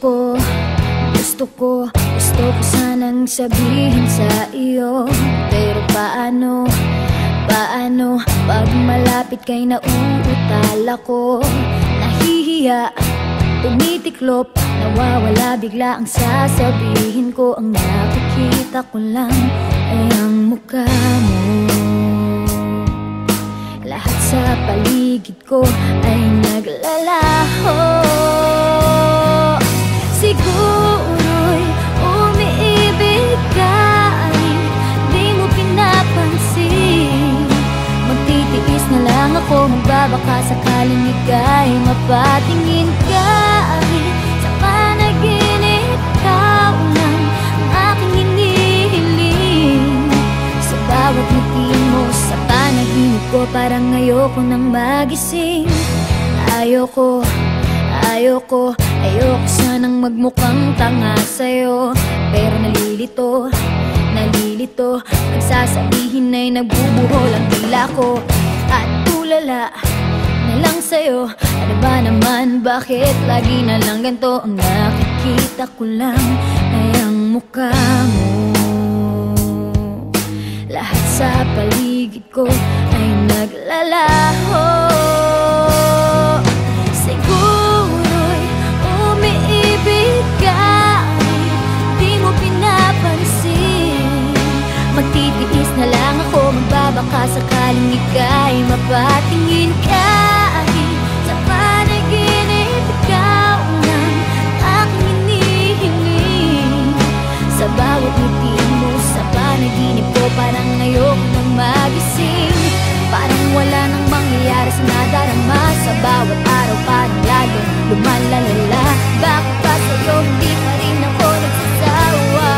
Gusto ko sanang sabihin sa iyo, pero paano pag malapit kay nauutal ako? Nahihiya, tumitiklop, nawawala bigla ang sasabihin ko. Ang nakikita ko lang ay ang mukha mo. Lahat sa paligid ko ay naglalaho. Siguro'y umiibig ka, ay di mo pinapansin. Magtitiis na lang ako, magbabaka sakaling ika'y mapatingin ka. Ay sa panaginip, ikaw lang ang aking hinihiling. Sa bawat ngiti mo sa panaginip ko, parang ayoko nang magising. Ayoko sanang magmukhang tanga sa'yo, pero nalilito nagsasabihin ay nagbubuhol ang dila ko. At tulala na lang sa'yo, ano ba naman, bakit lagi na lang ganito? Ang nakikita ko lang ay ang mukha mo. Lahat sa paligid ko ay naglalaho. Siguro'y umiibig ka, di mo pinapansin. Magtitiis na lang ako, magbabaka sakaling ika'y mapatingin ka. Sa panaginip, ikaw lang aking hinihiling. Sa bawat ngiti mo sa panaginip ko, parang ayoko nang magising. Parang wala nang mangyayari sa nadarama. Sa bawat araw parang lalo lumalalala. Bakit ba sa'yo hindi pa rin ako nagsasawa?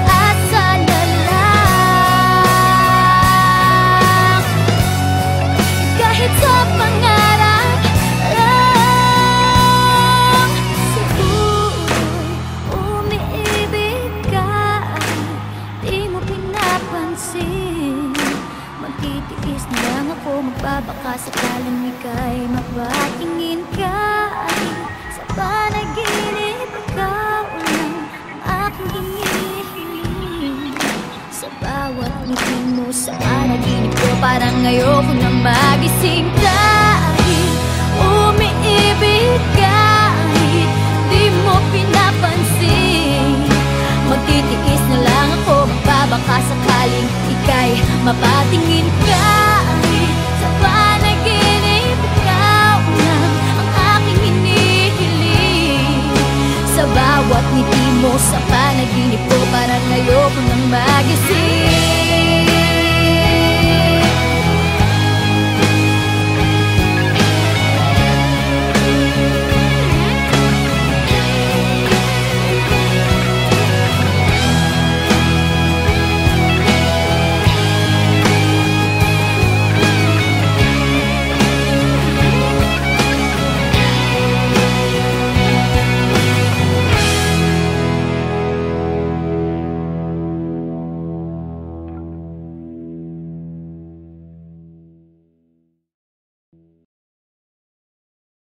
Aasa na lang, kahit sa pangarap lang. Siguro'y umiibig ka, di mo pinapansin. Magtitiis na lang ako, magbabaka sakaling ika'y mapatingin ka. Sa panaginip, ikaw lang ang aking hinihiling. Sa bawat ngiti mo sa panaginip ko, parang ayoko nang magising. Kahit umiibig ka, kahit di mo pinapansin. Magtitiis na lang ako, magbabaka sakaling ika'y mapatingin ka. Sa panaginip, ikaw lang ang aking hinihiling. Sa bawat ngiti mo sa panaginip ko, parang ayoko nang magising.